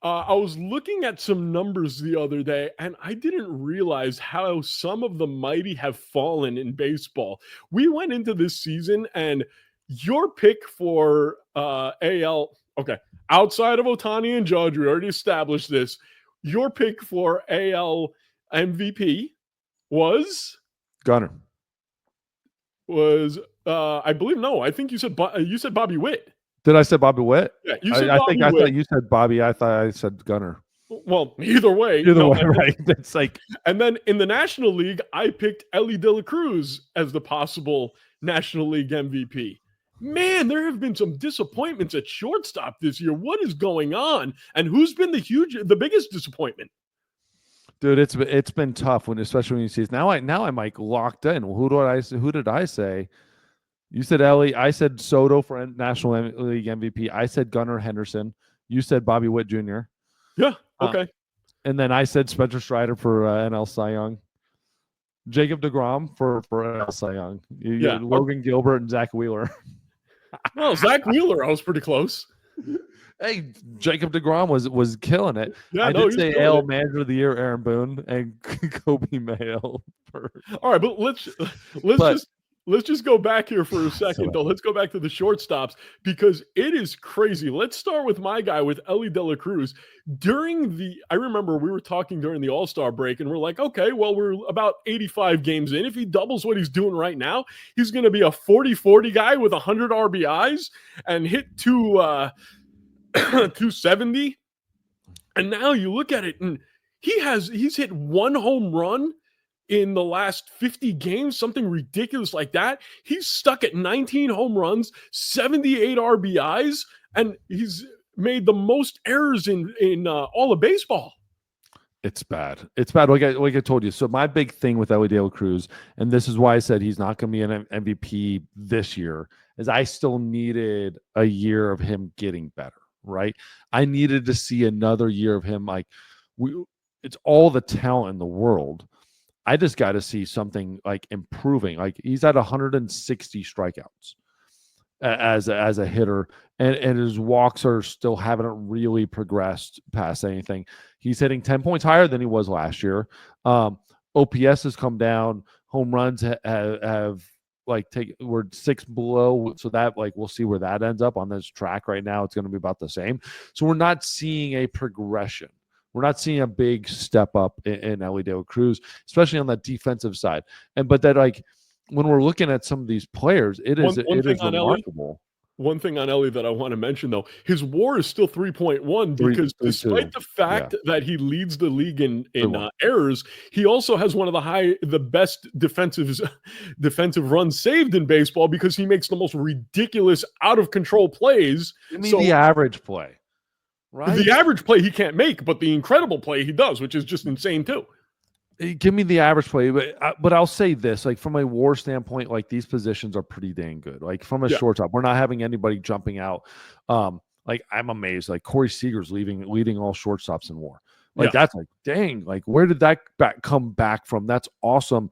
I was looking at some numbers the other day, and I didn't realize how some of the mighty have fallen in baseball. We went into this season, and your pick for AL, okay, outside of Otani and Judge, we already established this. Your pick for AL MVP was Gunnar. was I believe no, I think you said Bobby Witt. Did I say Bobby Witt? Yeah, you said I Bobby think I Witt. thought you said Bobby. I thought I said Gunnar. Well, either way, Either no. way, right? It's like, And then in the National League, I picked Ellie De La Cruz as the possible National League MVP. Man, there have been some disappointments at shortstop this year. What is going on? And who's been the biggest disappointment? dude, it's been tough especially when you see it. Now I'm like locked in. Who did I say? You said Ellie. I said Soto for National League MVP. I said Gunnar Henderson. You said Bobby Witt Jr. Yeah, okay. And then I said Spencer Strider for NL Cy Young. Jacob DeGrom for NL Cy Young. Yeah. Logan Gilbert and Zach Wheeler. Well, Zach Wheeler, I was pretty close. Hey, Jacob DeGrom was killing it. Yeah, I did say AL Manager of the Year, Aaron Boone, and Kobe Mayo. All right, but let's just go back here for a second, though. Let's go back to the shortstops because it is crazy. Let's start with my guy, with Ellie De La Cruz. I remember we were talking during the All-Star break, and we're like, okay, well, we're about 85 games in. If he doubles what he's doing right now, he's going to be a 40-40 guy with 100 RBIs and hit 270. And now you look at it, and he's hit one home run in the last 50 games, something ridiculous like that. He's stuck at 19 home runs, 78 RBIs, and he's made the most errors in all of baseball. It's bad. It's bad. Like I told you. So my big thing with Ellie De La Cruz, and this is why I said he's not going to be an MVP this year, is I still needed a year of him getting better, right? I needed to see another year of him. It's all the talent in the world. I just got to see something like improving. Like he's at 160 strikeouts as a hitter, and his walks are still haven't really progressed past anything. He's hitting 10 points higher than he was last year. OPS has come down. Home runs have we're 6 below, so that we'll see where that ends up on this track. Right now it's going to be about the same, so we're not seeing a progression. We're not seeing a big step up in Ellie De La Cruz, especially on the defensive side. But that when we're looking at some of these players, it is remarkable. One thing on Ellie that I want to mention, though, his WAR is still 3.1 because despite the fact that he leads the league in errors, he also has one of the best defensive runs saved in baseball because he makes the most ridiculous out of control plays. Give me the average play. Right? The average play he can't make, but the incredible play he does, which is just insane too. Give me the average play, but I'll say this: from a WAR standpoint, these positions are pretty dang good. From a shortstop, we're not having anybody jumping out. I'm amazed. Corey Seager's leading all shortstops in WAR. That's dang. Where did that come back from? That's awesome.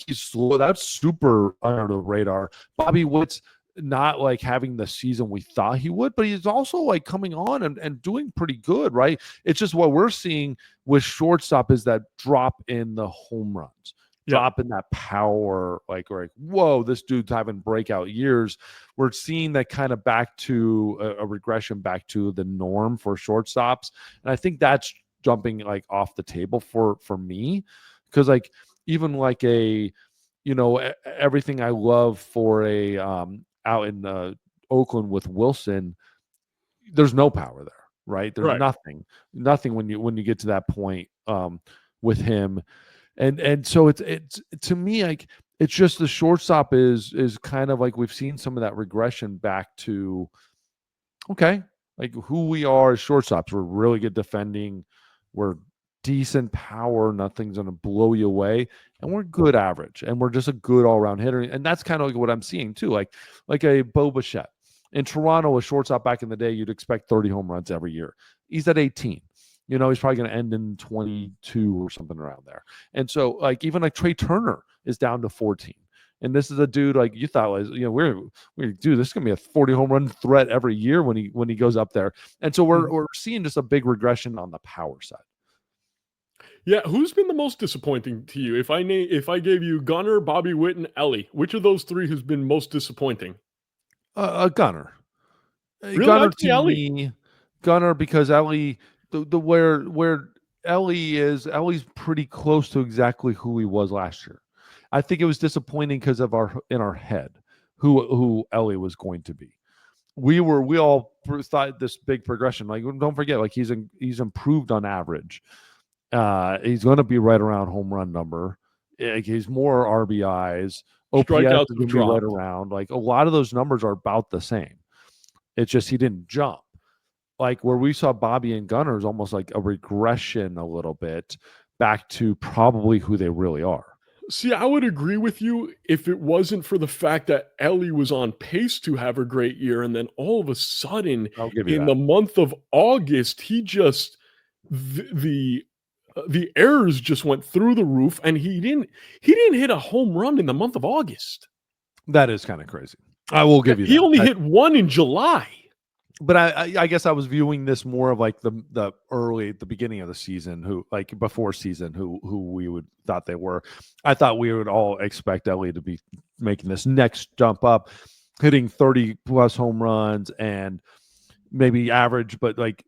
He's slow. That's super under the radar. Bobby Witt's not having the season we thought he would, but he's also coming on and doing pretty good, right? It's just what we're seeing with shortstop is that drop in the home runs, drop in that power, whoa, this dude's having breakout years. We're seeing that kind of back to a regression back to the norm for shortstops. And I think that's jumping off the table for me, because even everything I love for a out in Oakland with Wilson, there's no power there, right? There's nothing when you get to that point with him, and so it's to me it's just the shortstop is kind of we've seen some of that regression back to who we are as shortstops. We're really good defending, we're decent power, nothing's going to blow you away, and we're good average, and we're just a good all-around hitter. And that's kind of what I'm seeing too, like a Bo Bichette in Toronto, a shortstop back in the day. You'd expect 30 home runs every year. He's at 18. He's probably going to end in 22 or something around there. And so even Trey Turner is down to 14. And this is a dude like you thought was, we're dude, this is gonna be a 40 home run threat every year when he goes up there. And so we're seeing just a big regression on the power side. Yeah, who's been the most disappointing to you? If I gave you Gunnar, Bobby Witt, and Ellie, which of those three has been most disappointing? Gunnar. Really, Gunnar I'd say to Ellie. me, Gunnar because Ellie, the where Ellie's pretty close to exactly who he was last year. I think it was disappointing because of in our head who Ellie was going to be. We all thought this big progression. Like, don't forget, like he's improved on average. He's going to be right around home run number. He's more RBIs. OPS is Strikeouts going have to be right dropped. around. Like a lot of those numbers are about the same. It's just he didn't jump. Like where we saw Bobby and Gunnar is almost like a regression a little bit back to probably who they really are. See, I would agree with you if it wasn't for the fact that Ellie was on pace to have a great year, and then all of a sudden, I'll give you in that. the month of August, he just the errors just went through the roof, and he didn't hit a home run in the month of August. That is kind of crazy. I will give you that. He only hit one in July. But I guess I was viewing this more of like the beginning of the season, who like before season, who we would thought they were. I thought we would all expect Ellie to be making this next jump up, hitting 30 plus home runs and maybe average, but like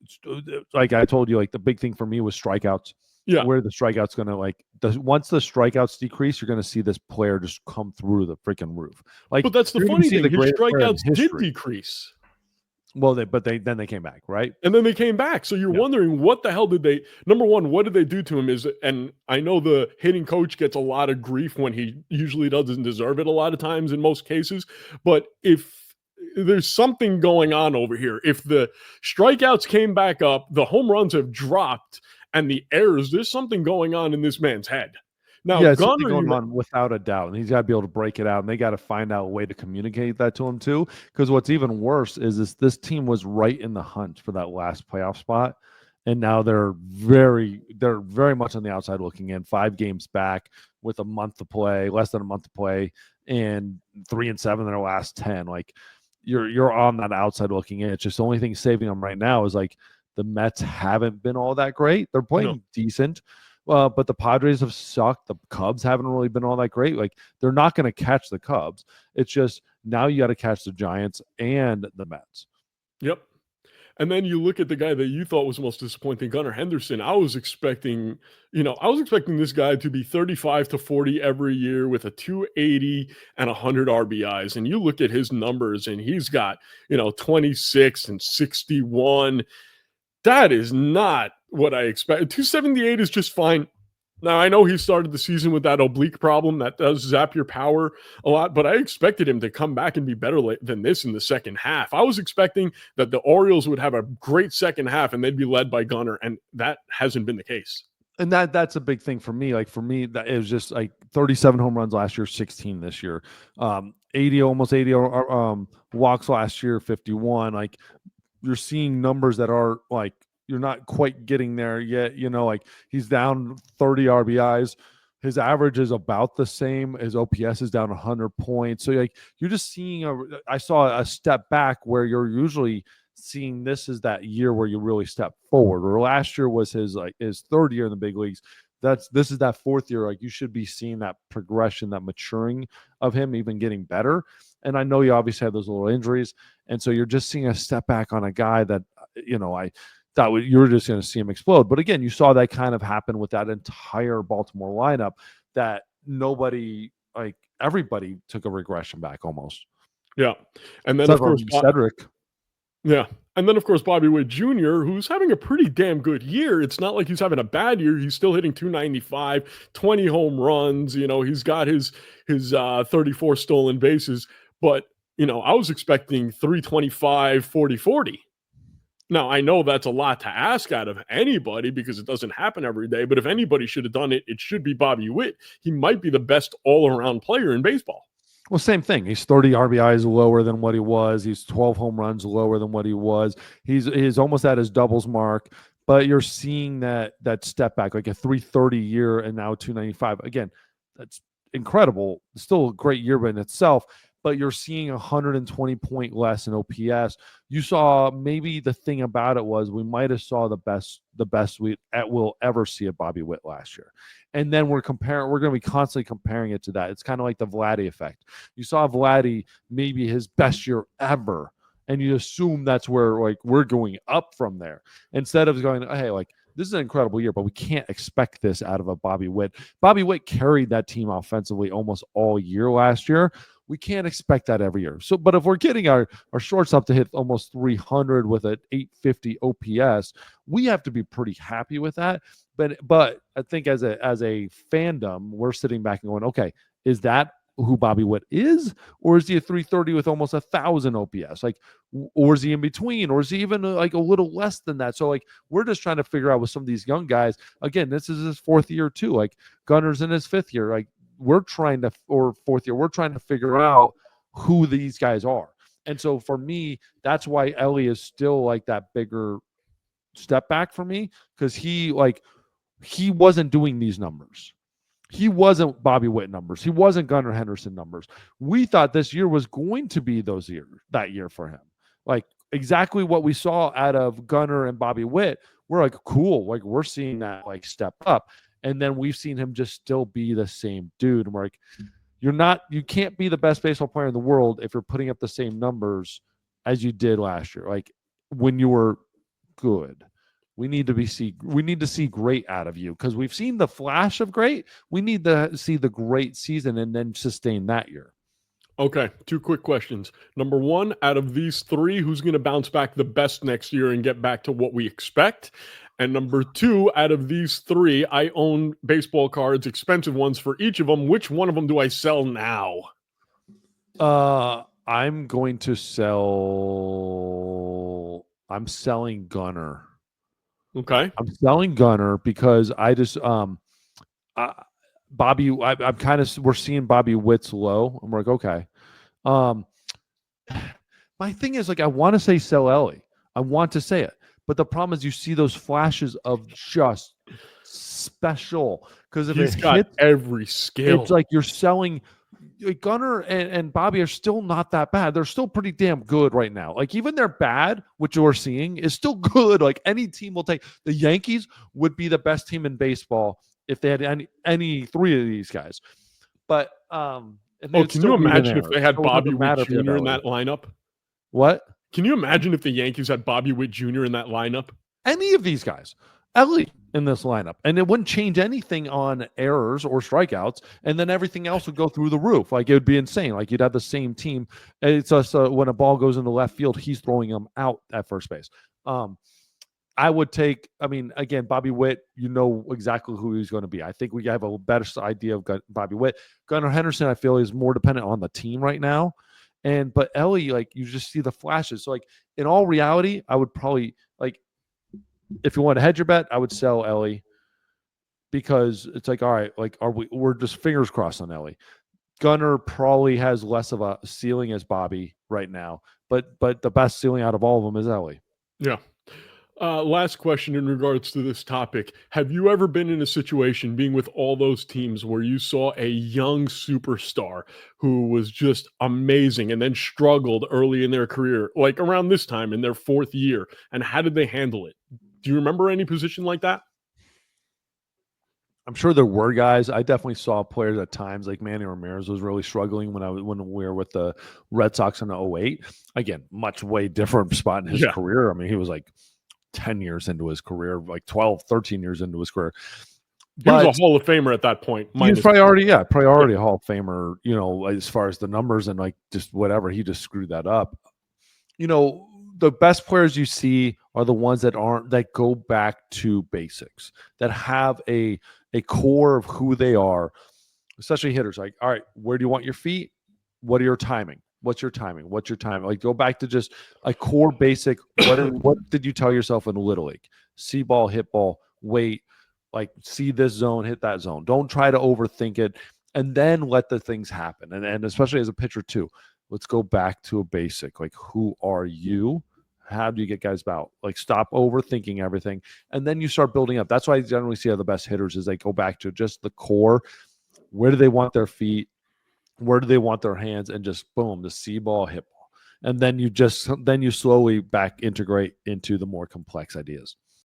I told you, like the big thing for me was strikeouts. Yeah, where the strikeouts going to once the strikeouts decrease, you're going to see this player just come through the freaking roof. Like, but that's the funny thing. His strikeouts did decrease. Well, then they came back, right? And then they came back. So you're wondering what the hell did they? Number one, what did they do to him? And I know the hitting coach gets a lot of grief when he usually doesn't deserve it a lot of times in most cases. But if there's something going on over here, if the strikeouts came back up, the home runs have dropped, and the errors, there's something going on in this man's head. Now, yeah, it's something going on without a doubt, and he's got to be able to break it out, and they got to find out a way to communicate that to him too. Because what's even worse is this team was right in the hunt for that last playoff spot, and now they're very much on the outside looking in. 5 games back with a month to play, less than a month to play, and 3-7 in their last 10. Like you're on that outside looking in. It's just the only thing saving them right now is like the Mets haven't been all that great. They're playing decent. But the Padres have sucked. The Cubs haven't really been all that great. Like they're not going to catch the Cubs. It's just now you got to catch the Giants and the Mets. Yep. And then you look at the guy that you thought was most disappointing, Gunnar Henderson. I was expecting this guy to be 35 to 40 every year with a 280 and 100 RBIs. And you look at his numbers, and he's got 26 and 61. That is not what I expect. 278 is just fine. Now, I know he started the season with that oblique problem that does zap your power a lot, but I expected him to come back and be better than this in the second half. I was expecting that the Orioles would have a great second half and they'd be led by Gunnar, and that hasn't been the case. And that's a big thing for me. Like for me, that it was just like 37 home runs last year, 16 this year, 80 walks last year, 51. Like you're seeing numbers that are like you're not quite getting there yet. Like he's down 30 RBIs. His average is about the same. His OPS is down 100 points. So like you're just seeing I saw a step back where you're usually seeing this is that year where you really step forward. Or last year was his third year in the big leagues. This is that fourth year. Like you should be seeing that progression, that maturing of him, even getting better. And I know you obviously had those little injuries, and so you're just seeing a step back on a guy that I thought you were just going to see him explode. But again, you saw that kind of happen with that entire Baltimore lineup. That everybody took a regression back almost. Yeah, and then of course Cedric. Yeah. And then, of course, Bobby Witt Jr., who's having a pretty damn good year. It's not like he's having a bad year. He's still hitting 295, 20 home runs. He's got his 34 stolen bases. But, I was expecting 325, 40, 40. Now, I know that's a lot to ask out of anybody because it doesn't happen every day. But if anybody should have done it, it should be Bobby Witt. He might be the best all-around player in baseball. Well, same thing. He's 30 RBIs lower than what he was. He's 12 home runs lower than what he was. He's almost at his doubles mark, but you're seeing that step back, like a 330 year and now 295. Again, incredible. Still a great year in itself, but you're seeing 120 point less in OPS. You saw maybe the thing about it was we might have saw the best we'll ever see at Bobby Witt last year. And then we're going to be constantly comparing it to that. It's kind of like the Vladdy effect. You saw Vladdy maybe his best year ever, and you assume that's where like we're going up from there instead of going, hey, like this is an incredible year, but we can't expect this out of a Bobby Witt. Bobby Witt carried that team offensively almost all year last year. We can't expect that every year. So, but if we're getting our shortstop to hit almost 300 with an 850 OPS, we have to be pretty happy with that. But I think as a fandom, we're sitting back and going, okay, is that who Bobby Witt is, or is he a 330 with almost 1,000 OPS? Like, or is he in between, or is he even like a little less than that? So like, we're just trying to figure out with some of these young guys. Again, this is his 4th year too. Like Gunnar's in his 5th year. Like we're trying to, or 4th year, we're trying to figure out who these guys are. And so for me, that's why Ellie is still like that bigger step back for me, because he wasn't doing these numbers. He wasn't Bobby Witt numbers. He wasn't Gunnar Henderson numbers. We thought this year was going to be that year for him. Like exactly what we saw out of Gunnar and Bobby Witt. We're like, cool. Like we're seeing that like step up. And then we've seen him just still be the same dude. And we're like, you can't be the best baseball player in the world if you're putting up the same numbers as you did last year. Like when you were good. We need to see great out of you, because we've seen the flash of great. We need to see the great season and then sustain that year. Okay, 2 quick questions. Number 1, out of these 3, who's going to bounce back the best next year and get back to what we expect? And number 2, out of these 3, I own baseball cards, expensive ones for each of them. Which one of them do I sell now? I'm going to sell. I'm selling Gunnar. Okay. I'm selling Gunnar because I just Bobby. I'm kind of we're seeing Bobby Witt's low. I'm like, okay. My thing is like I want to say sell Ellie. I want to say it, but the problem is you see those flashes of just special, because if He's it got hits, every skill. it's like you're selling. Gunnar and Bobby are still not that bad. They're still pretty damn good right now. Like even their bad, which we're seeing, is still good. Like any team will take. The Yankees would be the best team in baseball if they had any 3 of these guys. But can you imagine if they had Bobby Witt Jr. in that lineup? What? Can you imagine if the Yankees had Bobby Witt Jr. in that lineup? Any of these guys. Ellie in this lineup, and it wouldn't change anything on errors or strikeouts, and then everything else would go through the roof. Like it would be insane. Like you'd have the same team. It's just when a ball goes into left field, he's throwing them out at first base. I would take. I mean, again, Bobby Witt. You know exactly who he's going to be. I think we have a better idea of Bobby Witt. Gunnar Henderson, I feel, is more dependent on the team right now. But Ellie, like you just see the flashes. So like in all reality, I would probably like. If you want to hedge your bet, I would sell Ellie, because it's like, all right, like we're just fingers crossed on Ellie. Gunnar probably has less of a ceiling as Bobby right now, but the best ceiling out of all of them is Ellie. Yeah. Last question in regards to this topic. Have you ever been in a situation, being with all those teams, where you saw a young superstar who was just amazing and then struggled early in their career, like around this time in their 4th year? And how did they handle it? Do you remember any position like that? I'm sure there were guys. I definitely saw players at times, like Manny Ramirez was really struggling when we were with the Red Sox in 08. Again, much way different spot in his career. I mean, he was like 10 years into his career, like 12, 13 years into his career. He was a Hall of Famer at that point. He was probably already a Hall of Famer, you know, as far as the numbers and like just whatever. He just screwed that up. You know, the best players you see are the ones that go back to basics, that have a core of who they are, especially hitters. Like, all right, where do you want your feet? What are your timing? What's your timing? What's your timing? Like, go back to just a core basic. What did you tell yourself in Little League? See ball, hit ball, wait, like see this zone, hit that zone. Don't try to overthink it, and then let the things happen. And especially as a pitcher too, let's go back to a basic. Like, who are you? How do you get guys out? Like, stop overthinking everything, and then you start building up. That's why I generally see how the best hitters is they go back to just the core. Where do they want their feet? Where do they want their hands? And just boom, the see ball, hit ball. And then you slowly back integrate into the more complex ideas.